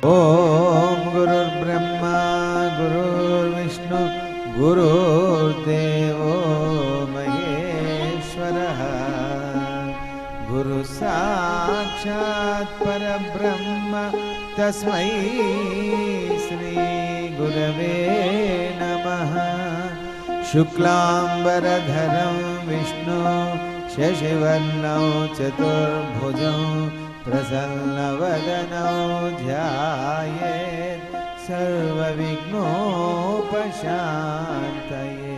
ఓం గురుర్బ్రహ్మా గురుర్విష్ణు గురుర్దేవో మహేశ్వరః గురు సాక్షాత్ పరబ్రహ్మ తస్మై శ్రీ గురవే నమః. శుక్లాంబరధరం విష్ణు శశివర్ణం చతుర్భుజం ప్రసన్నవదనో ధ్యాయేత్ సర్వవిఘ్నోపశాంతయే.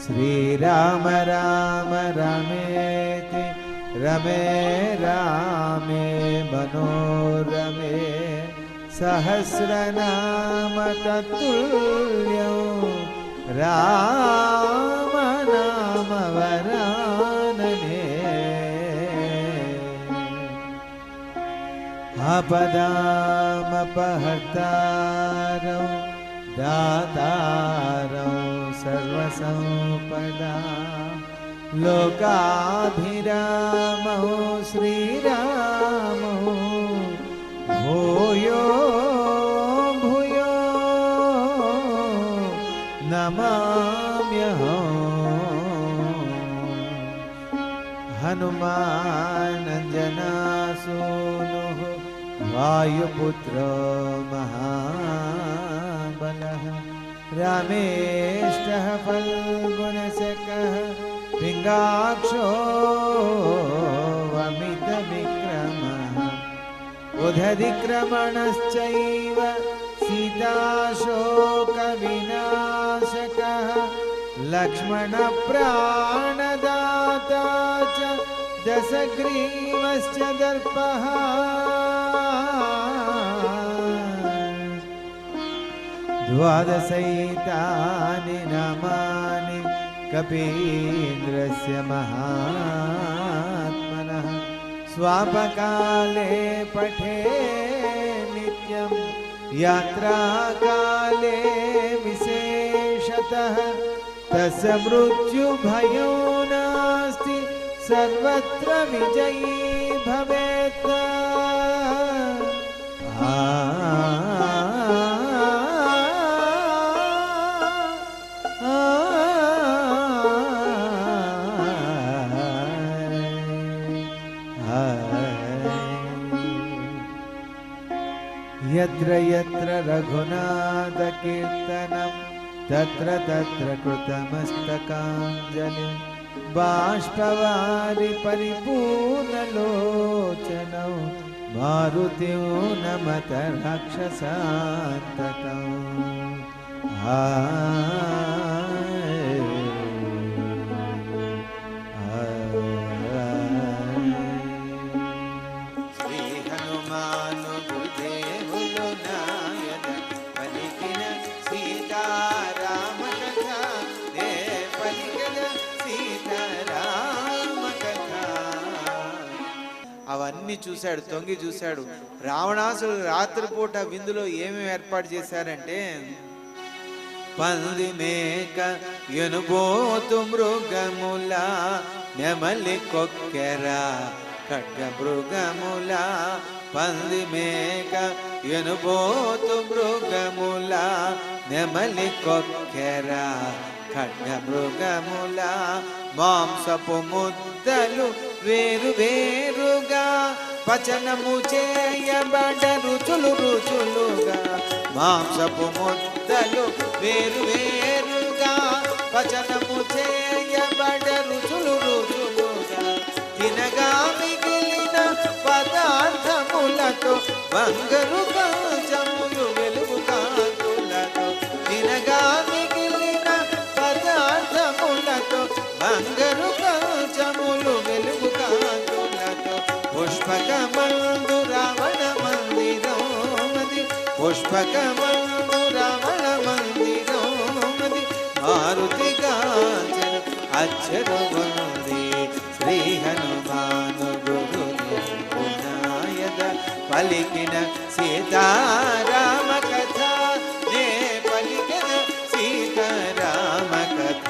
శ్రీరామ రామ రమేతి రమే రామే మనోరమే సహస్రనామ తత్తుల్యం రామ నామ వరాననే. ఆపదామపహర్తారం దాతారం సర్వసంపదా లోకాభిరామో శ్రీరామో భూయో భూయో నమామ్యహం. హనుమానంజనాసూనుః వాయుపుత్రో మహాబలః రామేష్టః ఫల్గుణశకः పింగాక్షో అమితవిక్రమः ఉదధిక్రమణశ్చైవ సీతాశోకవినాశకः లక్ష్మణప్రాణదాతా చ దశగ్రీవశ్చ దర్పః. ద్వాదశైతాని నామాని కపీంద్రస్య మహాత్మనః స్వాపకాలే పఠే నిత్యం యాత్రాకాలే విశేషతః తస్య మృత్యుభయో నాస్తి సర్వత్ర విజయీ భవేత్. యత్ర యత్ర రఘునాథ కీర్తనం తత్ర తత్ర కృతమస్తకాంజలిం బాష్పవారి పరిపూర్ణలోచనం మారుతిం నమత రాక్షసాంతకం. శ్రీ హనుమాను గురుదేవులు నాయన పలికిన సీతారామ కథ నే పలికిన సీతారామ కథ. అవన్నీ చూశాడు, తొంగి చూశాడు. రావణాసుడు రాత్రిపూట విందులో ఏమేమి ఏర్పాటు చేశారంటే పంది మేక ఎనుబోతు మృగముల నెమలి కొక్కెర ఖడ్గ మృగముల. పంది మేక ఎనుబోతు మృగముల నెమలి కొక్కెర ఖడ్గ మృగముల. మాంసపు ముద్దలు వేరు వేరుగా పచనము చేయబడ రుచులు రుచులుగా. మాంసపు ముద్దలు వేరు వేరుగా పచనము చేయబడ రుచులు రుచులుగా. తినగా మిగిలిన పదార్థములతో బంగారు కాంచములు వెలుగు కాంతులతో. తినగా మిగిలిన పదార్థములతో బంగారు కాంచములు వెలుగు కాంతులతో. పుష్పకమందు రావణ మందిరం మది పుష్పకమందు రావణ మందిరం మది మారుతి గాంచన అక్షరవంది. శ్రీ హనుమాను గురుదేవులు నాయన పలికిన సీతారామ కథ నే పలికిన సీతారామ కథ.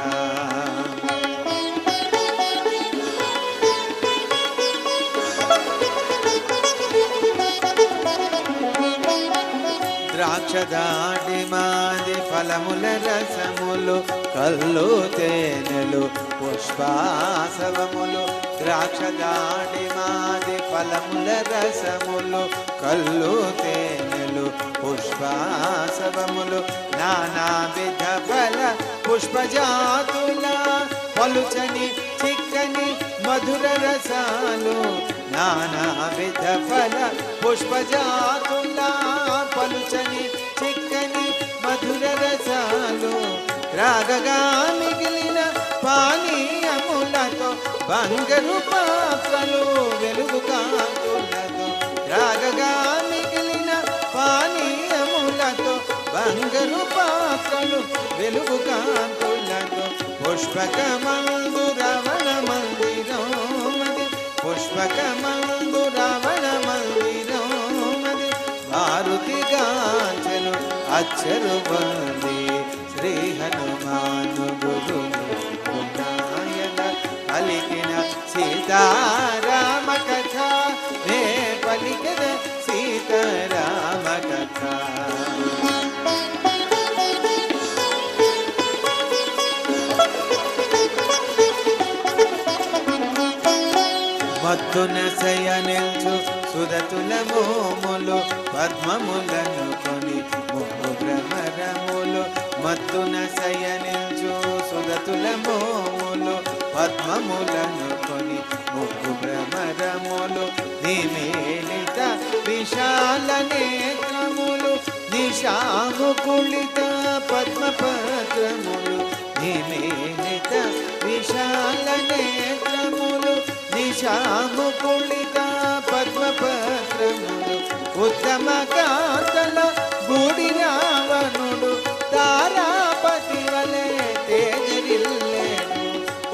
ద్రాక్షదాడి మాది ఫలముల రసములు కల్లు తేనెలు పుష్పాసవములు ద్రాక్షదాడి మాది ఫలముల రసములు కల్లు తేనెలు పుష్పాసవములు నానా విధ ఫల పుష్పజాతుల పలుచని చిక్కని మధుర రసాలు నానా విధ ఫల పుష్పజాతుల పలుచని చిక్కని మధుర రసాలు రాగగా మిగిలిన పానీయములతో బంగారు పాత్రలు వెలుగు కాంతులతో రాగగా మిగిలిన పానీయములతో బంగారు పాత్రలు వెలుగు కాంతులతో పుష్పకమందు రవణ మందిరం మది పుష్పకమందు రవణ మందిరం మది మారుతిగాంచెను అచ్చరు బంది శ్రీ హనుమాను గురు నాయన పలికిన సీతారామ కథ నే పలికిన సీతారామ కథ మత్తున శయనిల్చు సుదతుల మోములు పద్మములను కొని ముగ్గు భ్రమరములు మత్తున శయనిల్చు సుదతుల మోములు పద్మములను కొని ముగ్గు భ్రమరములు నిమేలిత విశాల నేత్రములు నిశాముకుళిత పద్మపత్రములు నిమేలిత విశాల నేత్రములు నిశాముకుళిత పద్మపత్రములు ఉత్తమ కాంతల బూడి రావణుడు తారాపతి వలె తేజరిల్లేడు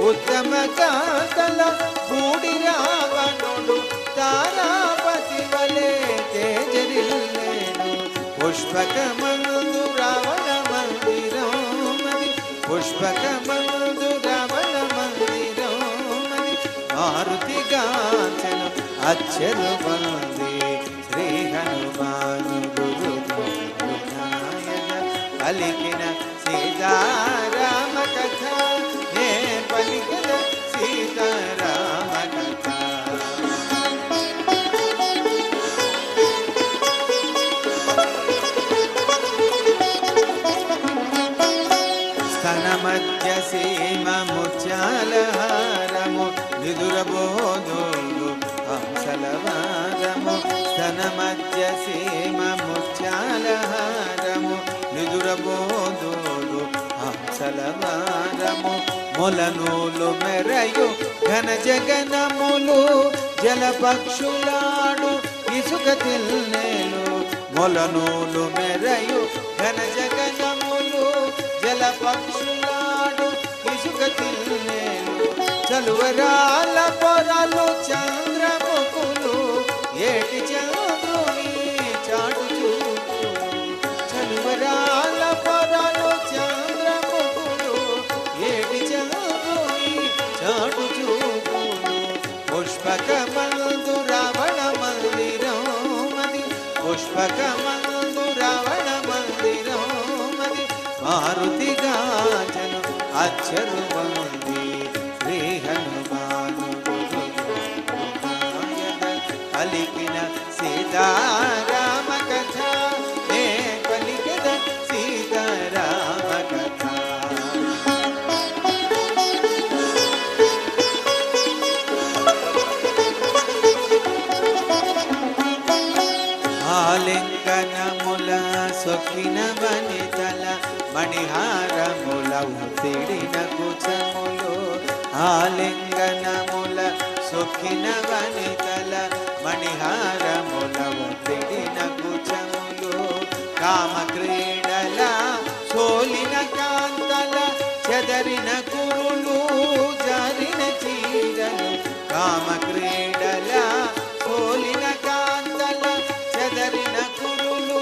ఉత్తమ కాంతల బూడి రావణుడు తారాపతి వలె తేజరిల్లేడు పుష్పకమందు రావణ మందిరం మది పుష్పకమందు రావణ మందిరం మది మారుతిగాంచెను అచ్చరు బంది శ్రీ హనుమాను గురు నాయన పలికిన సీతారామ కథ నే పలికిన సీతారామ కథ స్తన మధ్య సీమ ముత్యాలహారము నిదురబోధులు హంసలవారము స్తన మధ్య సీమ ముత్యాలహారము నిదురబోధులు హంసలవారము మొలనూలు మెరయు ఘన జగనములు జలపక్షులాడు ఇసుక తిల్నేలు మొలనూలు మెరయు ఘన జగనములు జలపక్షులాడు ఇసుక తిల్నేలు చలువరాల పొరలు చంద్రముఖులు ఏటి చంద్రుని చాటు చూపులు చలువరాల పొరలు చంద్రముఖులు ఏటి చంద్రుని చాటు చూపులు పుష్పకమందు రావణ మందిరం మది పుష్పకమందు రావణ మందిరం మది మారుతిగాంచెను అచ్చరు బంది శ్రీ హనుమాను పలికిన సీతారామ కథ నే పలికిన సీతారామ కథ ఆలింగనముల సొక్కిన వనితల మణిహారముల ఉతిడిన కుచములు ఆలింగనముల సొక్కిన వనితల మణిహారముల ఉతిడిన కుచములు కామక్రీడల సోలిన కాంతల చెదరిన కురులు జారిన చీరలు కామక్రీడల సోలిన కాంతల చెదరిన కురులు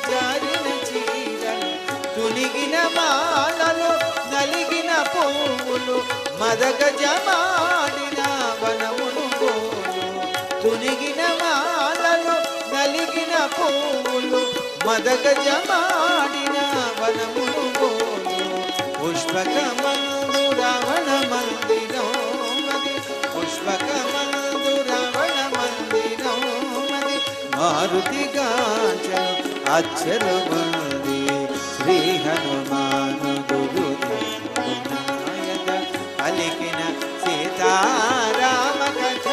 జారిన చీరలు తునిగిన మాలలు నలిగిన పువ్వులు మదగజమాడిన వనమును గోలు తునిగిన మాలలు నలిగిన పువ్వులు మదగజమాడిన వనమును పోలు పుష్పకమందు రావణ మందిరం మది పుష్పకమందు రావణ మందిరం మది మారుతిగాంచను అక్షరమంది శ్రీ హనుమాను గురునాయక పలికిన సీతారామ కథ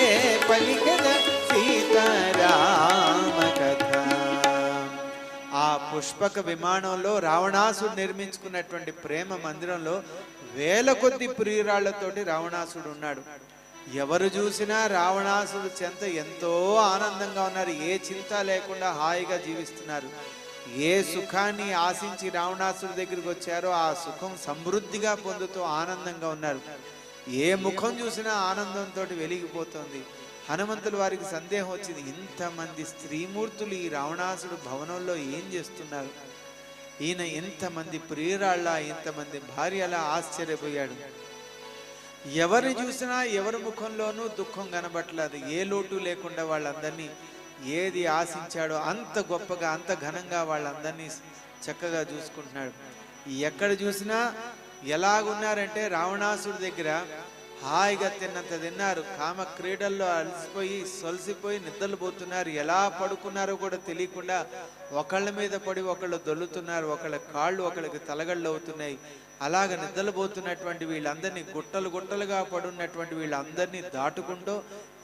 ఏ పలికిన సీతారామ కథ. ఆ పుష్పక విమానంలో రావణాసుడు నిర్మించుకున్నటువంటి ప్రేమ మందిరంలో వేల కొద్ది ప్రియురాళ్లతోటి రావణాసుడు ఉన్నాడు. ఎవరు చూసినా రావణాసుడు చెంత ఎంతో ఆనందంగా ఉన్నారు. ఏ చింత లేకుండా హాయిగా జీవిస్తున్నారు. ఏ సుఖాన్ని ఆశించి రావణాసుడి దగ్గరికి వచ్చారో ఆ సుఖం సమృద్ధిగా పొందుతూ ఆనందంగా ఉన్నారు. ఏ ముఖం చూసినా ఆనందంతో వెలిగిపోతుంది. హనుమంతుల వారికి సందేహం వచ్చింది, ఇంతమంది స్త్రీమూర్తులు ఈ రావణాసుడు భవనంలో ఏం చేస్తున్నారు, ఈయన ఎంతమంది ప్రియురాళ్ళ ఇంతమంది భార్యలా ఆశ్చర్యపోయాడు. ఎవరిని చూసినా ఎవరి ముఖంలోనూ దుఃఖం కనబట్టలేదు. ఏ లోటు లేకుండా వాళ్ళందరినీ ఏది ఆశించాడో అంత గొప్పగా అంత ఘనంగా వాళ్ళందరినీ చక్కగా చూసుకుంటున్నాడు. ఎక్కడ చూసినా ఎలాగున్నారంటే రావణాసుడి దగ్గర హాయిగా తిన్నంత తిన్నారు. కామ క్రీడల్లో అలసిపోయి సొలసిపోయి నిద్రలు పోతున్నారు. ఎలా పడుకున్నారో కూడా తెలియకుండా ఒకళ్ళ మీద పడి ఒకళ్ళు దొల్లుతున్నారు. ఒకళ్ళ కాళ్ళు ఒకళ్ళకి తలగళ్ళు అవుతున్నాయి. అలాగ నిద్రలు పోతున్నటువంటి వీళ్ళందరినీ గుట్టలు గుట్టలుగా పడున్నటువంటి వీళ్ళందరినీ దాటుకుంటూ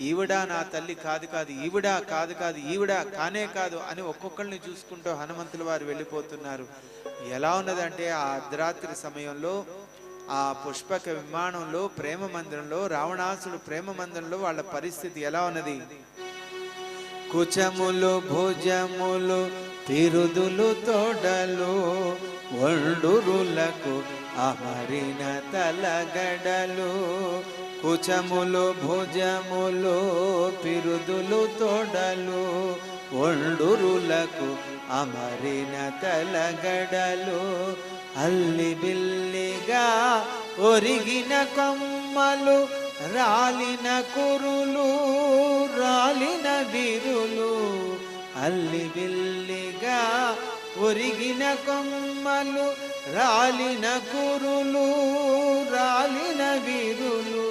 ఈవిడా నా తల్లి కాదు కాదు, ఈవిడా కాదు కాదు, ఈవిడా కానే కాదు అని ఒక్కొక్కరిని చూసుకుంటూ హనుమంతుల వారు వెళ్ళిపోతున్నారు. ఎలా ఉన్నదంటే ఆ అర్ధరాత్రి సమయంలో ఆ పుష్పక విమానంలో ప్రేమ మందిరంలో రావణాసుడు ప్రేమ మందిరంలో వాళ్ళ పరిస్థితి ఎలా ఉన్నది. కుచములు భుజములు తిరుదులు తోడలు ఒండురులకు అమరిన తలగడలు. కుచములు భుజములు పిరుదులు తోడలు ఒండురులకు అమరిన తలగడలు. అల్లి బిల్లిగా ఒరిగిన కొమ్మలు రాలిన కురులు రాలిన విరులు. అల్లి బిల్లిగా ఒరిగిన కొమ్మలు రాలిన కురులు రాలిన విరులు.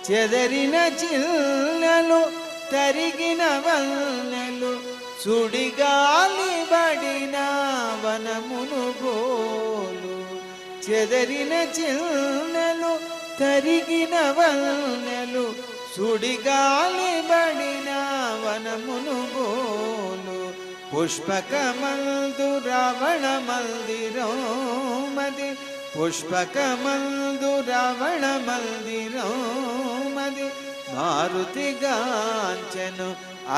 చెదరిన చిల్లలు తరిగిన వన్నెలు సుడిగాలి బడిన వనమును బోలు. చెదరిన చిల్లలు తరిగిన వన్నెలు సుడిగాలి బడిన వనమును బోలు. పుష్పకమందు రావణ మందిరం మది పుష్పకమందు రావణ మందిరం మది మారుతిగాంచెను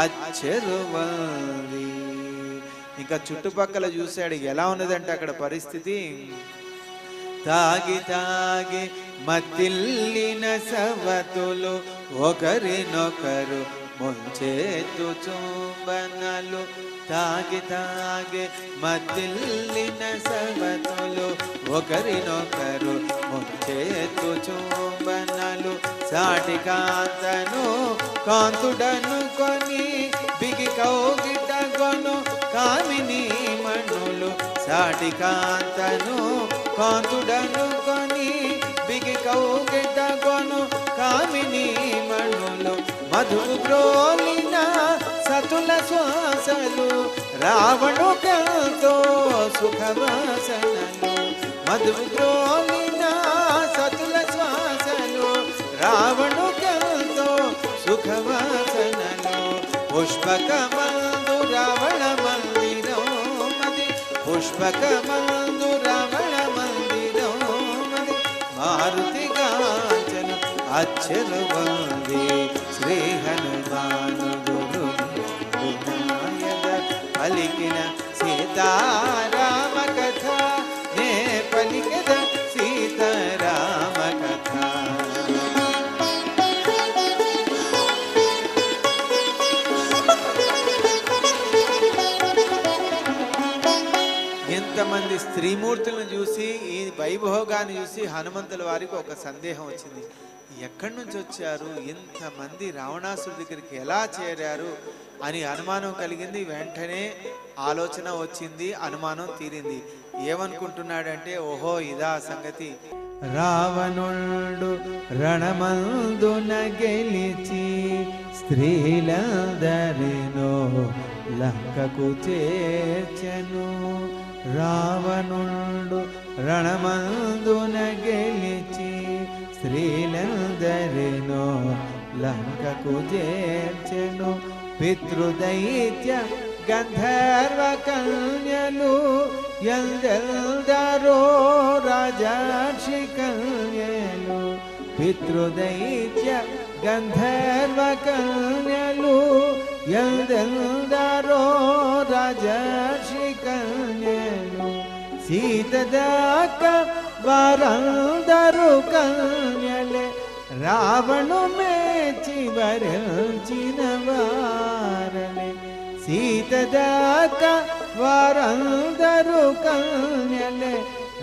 అచ్చరువంది. ఇంకా చుట్టుపక్కల చూశాడు, ఎలా ఉన్నదంటే అక్కడ పరిస్థితి. తాగి తాగి మత్తిల్లిన సవతులు ఒకరినొకరు ముంచేతు చుంబనలు. తాగి తాగి మత్తిల్లిన సవతులు ఒకరినొకరు ముంచేతు చుంబనలు. సాటి కాంతను కాంతుడను కొని బిగి కౌగిట గొను కామిని మణులు. సాటి కాంతను కాంతుడను కొని బిగి కౌగిట గొను కామిని మణులు. మధువు బ్రోలిన సతుల శ్వాసలు రావణుకతో సుఖవాసనలు. మధువు బ్రోలిన సతుల శ్వాసలు రావణుకతో సుఖవాసనలు. పుష్పకమందు రావణ మందిరం మది పుష్పకమందు రావణ మందిరం మది మారుతిగాంచెను అచ్చరువంది శ్రీ హనుమాను గురునాయక పలికిన సీతారామ కథ నే పలికిన సీతారామ కథ. ఇంతమంది స్త్రీమూర్తులను చూసి ఈ వైభోగాన్ని చూసి హనుమంతుల వారికి ఒక సందేహం వచ్చింది. ఎక్కడి నుంచి వచ్చారు ఇంతమంది, రావణాసుడి దగ్గరికి ఎలా చేరారు, అని అనుమానం కలిగింది. వెంటనే ఆలోచన వచ్చింది, అనుమానం తీరింది. ఏమనుకుంటున్నాడంటే, ఓహో ఇదా సంగతి. రావణుడు రణమందున గెలిచి స్త్రీలందరినో లంకకు చేర్చెను. రావణుడు రణమందున గెలిచి స్త్రీలందరినో లంకకు చేర్చెను. పితృదైత్య గంధర్వ కన్యలు ఎందెల్దరో రాజర్షి కన్యలు. పితృదైత్య గంధర్వ కన్యలు ఎందెల్దరో రాజర్షి కన్యలు. సీతదాక వారందరు కన్యలే రావణు మేచి వరించిన వారలే. సీతదాక వారందరు కన్యలే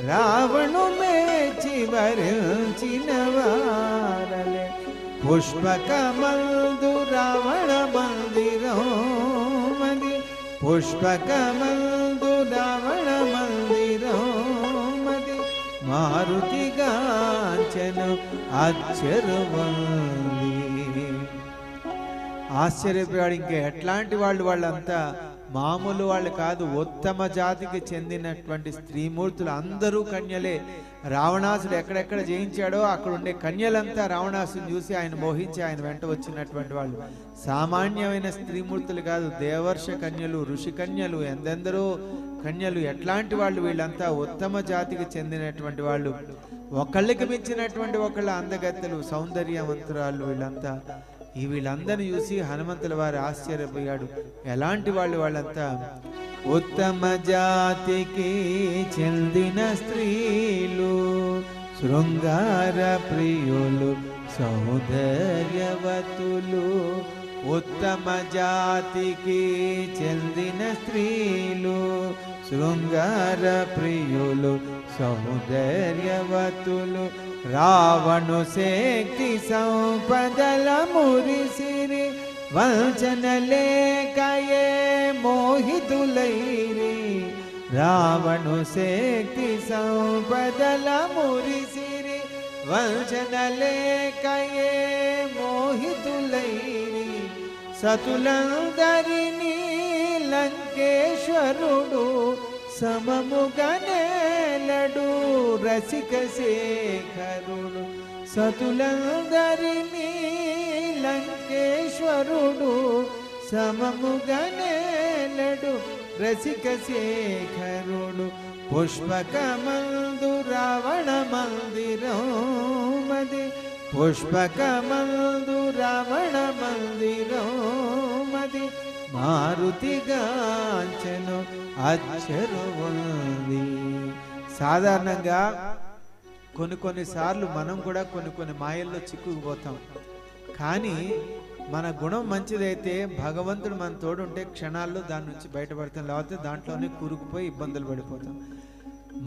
రావణు మేచి వరించిన వారలే. పుష్పకమందు రావణ మందిరం మది. పుష్పకమందు రావణ మందిరం మది. మారుతిగాంచెను అచ్చరువంది. ఆశ్చర్యపోయాడు. ఇంకా ఎట్లాంటి వాళ్ళంతా మామూలు వాళ్ళు కాదు, ఉత్తమ జాతికి చెందినటువంటి స్త్రీమూర్తులు, అందరూ కన్యలే. రావణాసుడు ఎక్కడెక్కడ జయించాడో అక్కడ ఉండే కన్యలంతా రావణాసుని చూసి ఆయన మోహించి ఆయన వెంట వచ్చినటువంటి వాళ్ళు. సామాన్యమైన స్త్రీమూర్తులు కాదు, దేవర్ష కన్యలు, ఋషి కన్యలు, ఎందెందరో కన్యలు. ఎట్లాంటి వాళ్ళు వీళ్ళంతా ఉత్తమ జాతికి చెందినటువంటి వాళ్ళు. ఒకళ్ళకి మించినటువంటి ఒకళ్ళ అందగత్తెలు, సౌందర్యవంతురాళ్ళు వీళ్ళంతా. వీళ్ళందరినీ చూసి హనుమంతుల వారు ఆశ్చర్యపోయాడు. ఎలాంటి వాళ్ళంతా ఉత్తమ జాతికి చెందిన స్త్రీలు, శృంగార ప్రియులు, సౌందర్యవతులు. ఉత్తమ జాతికి చెందిన స్త్రీలు, శృంగార ప్రియులు, సౌందర్యవతులు. రావణు శక్తి సంపదల మురిసిరి, వంచన లేకయే మోహితులైరి. రావణు శక్తి సంపదల మురిసిరి, వంచన లేకయే మోహితులైరి. సతులందరినీ లంకేశ్వరుడు సమముగనేలడు రసిక శేఖరుడు. సతులందరినీ లంకేశ్వరుడు సమముగనేలడు రసిక శేఖరుడు. పుష్పకమందు రావణ మందిరం మది. పుష్పకమందు రావణ మందిరం మది. మారుతిగాంచెను అచ్చరువంది. సాధారణంగా కొన్నిసార్లు మనం కూడా కొన్ని మాయల్లో చిక్కుకుపోతాం. కానీ మన గుణం మంచిదైతే భగవంతుడు మన తోడుంటే క్షణాల్లో దాని నుంచి బయటపడతాం, లేకపోతే దాంట్లోనే కూరుకుపోయి ఇబ్బందులు పడిపోతాం.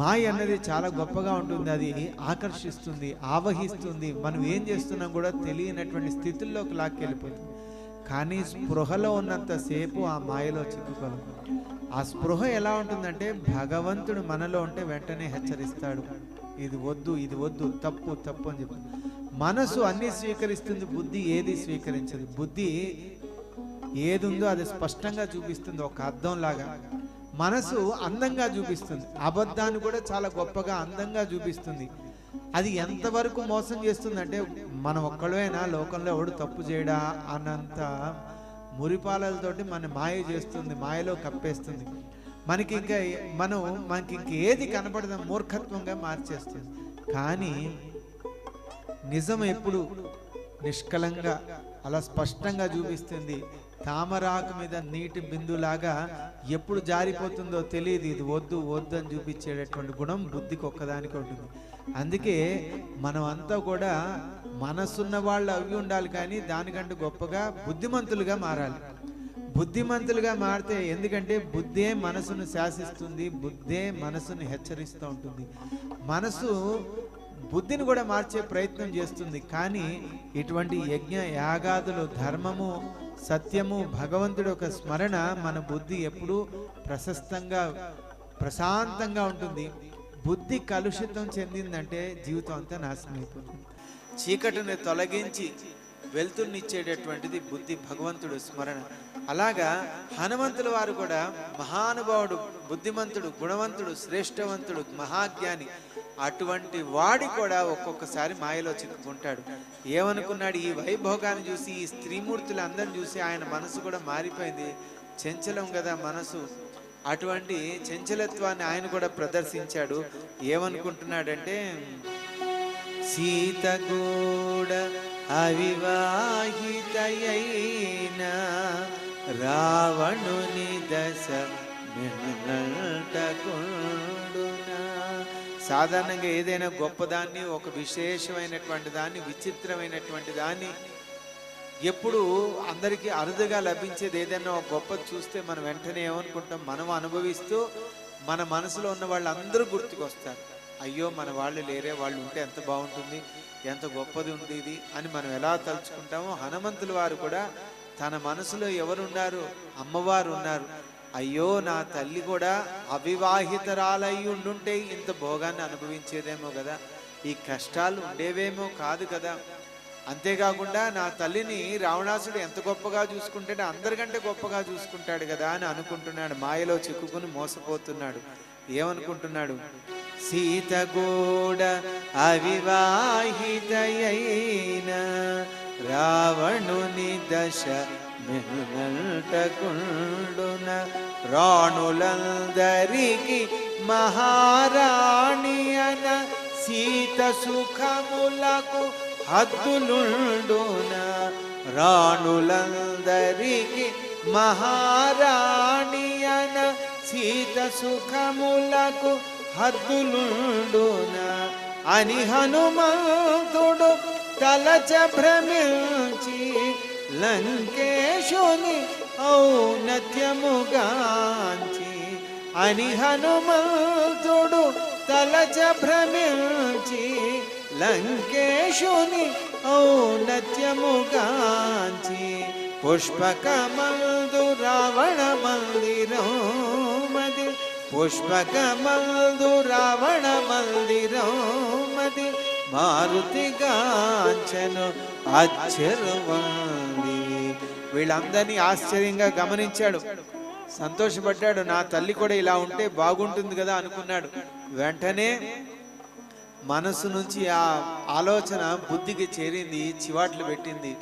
మాయ అన్నది చాలా గొప్పగా ఉంటుంది. అది ఆకర్షిస్తుంది, ఆవహిస్తుంది. మనం ఏం చేస్తున్నాం కూడా తెలియనటువంటి స్థితుల్లోకి లాక్కెళ్ళిపోతుంది. కానీ స్పృహలో ఉన్నంతసేపు ఆ మాయలో చిక్కుకోలేం. ఆ స్పృహ ఎలా ఉంటుందంటే, భగవంతుడు మనలో ఉంటే వెంటనే హెచ్చరిస్తాడు, ఇది వద్దు, ఇది వద్దు, తప్పు తప్పు అని చెప్పి. మనసు అన్ని స్వీకరిస్తుంది, బుద్ధి ఏది స్వీకరించదు. బుద్ధి ఏది ఉందో అది స్పష్టంగా చూపిస్తుంది, ఒక అద్దం లాగా. మనసు అందంగా చూపిస్తుంది, అబద్ధాన్ని కూడా చాలా గొప్పగా అందంగా చూపిస్తుంది. అది ఎంతవరకు మోసం చేస్తుందంటే, మనం ఒక్కడైనా లోకంలో ఎవడు తప్పు చేయడా అన్నంత మురిపాలతోటి మన మాయ చేస్తుంది, మాయలో కప్పేస్తుంది. మనకి ఇంకేది కనపడదు, మూర్ఖత్వంగా మార్చేస్తుంది. కానీ నిజం ఎప్పుడు నిష్కలంగా అలా స్పష్టంగా చూపిస్తుంది. తామరాకు మీద నీటి బిందులాగా ఎప్పుడు జారిపోతుందో తెలియదు. ఇది వద్దు వద్దు అని చూపించేటటువంటి గుణం బుద్ధికి ఒక్కదానికి ఉంటుంది. అందుకే మనం అంతా కూడా మనసున్న వాళ్ళు అవి ఉండాలి, కానీ దానికంటే గొప్పగా బుద్ధిమంతులుగా మారాలి. బుద్ధిమంతులుగా మారితే, ఎందుకంటే బుద్ధే మనసును శాసిస్తుంది, బుద్ధే మనసును హెచ్చరిస్తూ ఉంటుంది. మనసు బుద్ధిని కూడా మార్చే ప్రయత్నం చేస్తుంది. కానీ ఇటువంటి యజ్ఞ యాగాదులు, ధర్మము, సత్యము, భగవంతుడి ఒక స్మరణ మన బుద్ధి ఎప్పుడూ ప్రశాంతంగా ఉంటుంది. బుద్ధి కలుషితం చెందిందంటే జీవితం అంతా నాశనం అయిపోతుంది. చీకటిని తొలగించి వెలుతురునిచ్చేటటువంటిది బుద్ధి, భగవంతుడు స్మరణ. అలాగా హనుమంతుల వారు కూడా మహానుభావుడు, బుద్ధిమంతుడు, గుణవంతుడు, శ్రేష్టవంతుడు, మహాజ్ఞాని. అటువంటి వాడి కూడా ఒక్కొక్కసారి మాయలో చిక్కుకుంటాడు. ఏమనుకున్నాడు? ఈ వైభోగాన్ని చూసి, ఈ స్త్రీమూర్తులు అందరిని చూసి ఆయన మనసు కూడా మారిపోయింది. చంచలం కదా మనసు. అటువంటి చంచలత్వాన్ని ఆయన కూడా ప్రదర్శించాడు. ఏమనుకుంటున్నాడంటే, సీత కూడా అవివాహితయైన రావణుని దశ మిన్నటకుండునా. సాధారణంగా ఏదైనా గొప్పదాన్ని, ఒక విశేషమైనటువంటి దాన్ని, విచిత్రమైనటువంటి దాన్ని, ఎప్పుడు అందరికీ అరుదుగా లభించేది ఏదైనా ఒక గొప్పది చూస్తే మనం వెంటనే ఏమనుకుంటాం? మనం అనుభవిస్తూ మన మనసులో ఉన్న వాళ్ళందరూ గుర్తుకొస్తారు. అయ్యో మన వాళ్ళు లేరే, వాళ్ళు ఉంటే ఎంత బాగుంటుంది, ఎంత గొప్పది ఉండేది అని మనం ఎలా తలుచుకుంటామో, హనుమంతుల వారు కూడా తన మనసులో ఎవరున్నారు? అమ్మవారు ఉన్నారు. అయ్యో నా తల్లి కూడా అవివాహితరాలై ఉండుంటే ఇంత భోగాన్ని అనుభవించేదేమో కదా, ఈ కష్టాలు ఉండేవేమో కాదు కదా. అంతేకాకుండా నా తల్లిని రావణాసుడు ఎంత గొప్పగా చూసుకుంటాడో అందరికంటే గొప్పగా చూసుకుంటాడు కదా అని అనుకుంటున్నాడు. మాయలో చిక్కుకుని మోసపోతున్నాడు. ఏమనుకుంటున్నాడు? సీత కూడా అవివాహితయైన రావణుని దశ మిన్నటకుండున రాణులందరికి మహారాణి అన సీత సుఖములకు హద్దులుండున. రాణులందరికి మహారాణి అన సీత సుఖములకు హద్దులుండున అని హనుమంతుడు తలచ భ్రమించి లంకేశుని ఔన్నత్యముగాంచి. అని హనుమంతుడు తలచ భ్రమించి లంకేశుని ఔన్నత్యముగాంచి. పుష్పకమందు రావణ మందిరం మది, పుష్పకమందు రావణ మందిరం మది మారుతిగాంచను ఆశ్చర్యవంది. వీళ్ళందరినీ ఆశ్చర్యంగా గమనించాడు, సంతోషపడ్డాడు. నా తల్లి కూడా ఇలా ఉంటే బాగుంటుంది కదా అనుకున్నాడు. వెంటనే మనసు నుంచి ఆ ఆలోచన బుద్ధికి చేరింది, చివాట్లు పెట్టింది.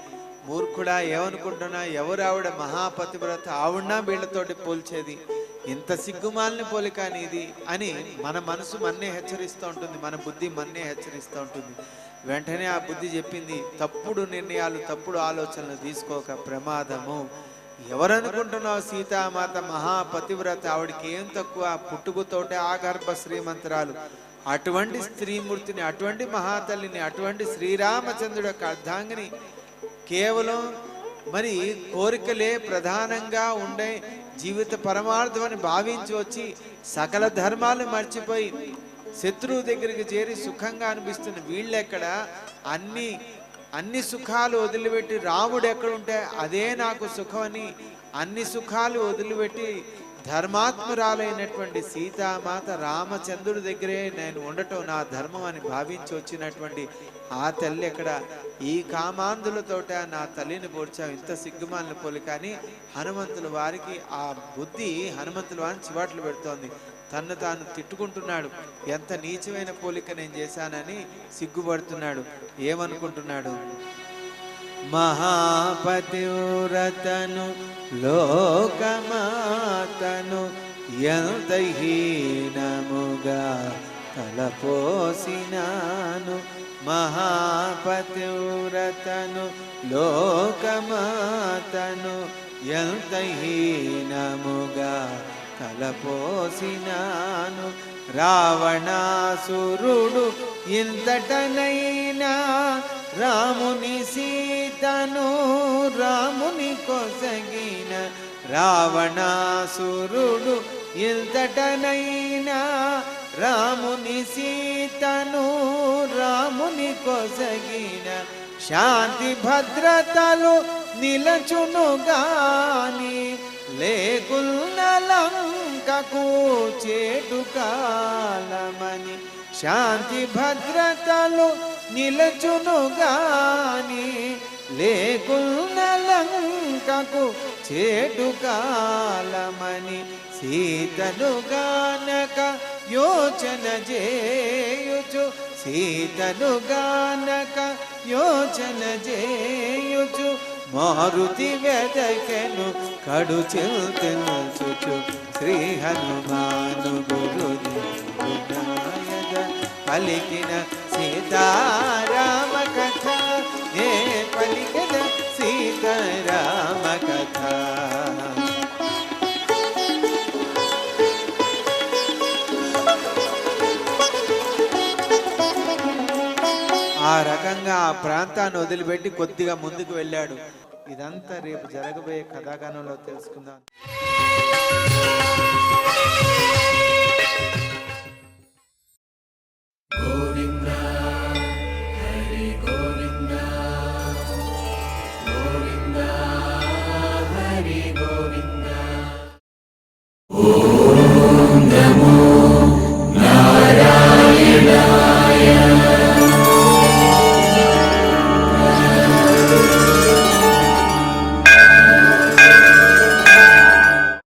మూర్ఖుడా, ఏమనుకుంటున్నా? ఎవరు ఆవిడ? మహాపతివ్రత. ఆవిడనా వీళ్ళతోటి పోల్చేది? ఇంత సిగ్గుమాలని పోలిక నీది అని మన మనసు మన్నే హెచ్చరిస్తూ ఉంటుంది, మన బుద్ధి మన్నే హెచ్చరిస్తూ ఉంటుంది. వెంటనే ఆ బుద్ధి చెప్పింది, తప్పుడు నిర్ణయాలు, తప్పుడు ఆలోచనలు తీసుకోక ప్రమాదము. ఎవరనుకుంటున్నావు? సీతామాత మహాపతివ్రత. ఆవిడికి ఏం తక్కువ? పుట్టుకతోటే ఆగర్భ శ్రీమంతురాలు. అటువంటి స్త్రీమూర్తిని, అటువంటి మహాతల్లిని, అటువంటి శ్రీరామచంద్రుడు యొక్క అర్ధాంగిని కేవలం మరి కోరికలే ప్రధానంగా ఉండే జీవిత పరమార్థం అని భావించి వచ్చి సకల ధర్మాలు మర్చిపోయి శత్రువు దగ్గరికి చేరి సుఖంగా అనిపిస్తున్న వీళ్ళెక్కడ? అన్ని సుఖాలు వదిలిపెట్టి రాముడు ఎక్కడుంటే అదే నాకు సుఖమని అన్ని సుఖాలు వదిలిపెట్టి ధర్మాత్మురాలైనటువంటి సీతామాత రామచంద్రుడి దగ్గరే నేను ఉండటం నా ధర్మం అని భావించి వచ్చినటువంటి ఆ తల్లి ఎక్కడ? ఈ కామాంధులతోట నా తల్లిని పోడ్చావు, ఇంత సిగ్గుమాలిన పోలి. కానీ హనుమంతుల వారికి ఆ బుద్ధి హనుమంతుల వారిని చివాట్లు పెడుతోంది. తన్ను తాను తిట్టుకుంటున్నాడు, ఎంత నీచమైన పోలిక నేను చేశానని సిగ్గుపడుతున్నాడు. ఏమనుకుంటున్నాడు? మహాపతివ్రతను లోకమాతను ఎంత హీనముగా తలపోసినాను. మహాపతివ్రతను లోకమాతను ఎంత హీనముగా తలపోసినాను. రావణాసురుడు ఇంతటనైనా రాముని సీతను రాముని కొసగిన. రావణాసురుడు ఇంతటనైనా రాముని సీతను రాముని కొసగిన శాంతి భద్రతలు నిలచునుగాని లేకున్న లంకకు చేటు కాలమని శాంతి భద్రతలు నిలచునుగాని లేకున్న లంకకు చేటు కాలమని సీతను గానక యోచన చేయుచు సీతను గానక యోచన చేయుచు మారుతి వెదకెను కడు చెల్చుచు శ్రీ హనుమాను గురునాయద పలికిన సీతారామ కథ ఏ పలికిన సీతారామ కథ. ఆ రకంగా ఆ ప్రాంతాన్ని వదిలిపెట్టి కొద్దిగా ముందుకు వెళ్ళాడు. ఇదంతా రేపు జరగబోయే కథాగానంలో తెలుసుకుందాం. గోవింద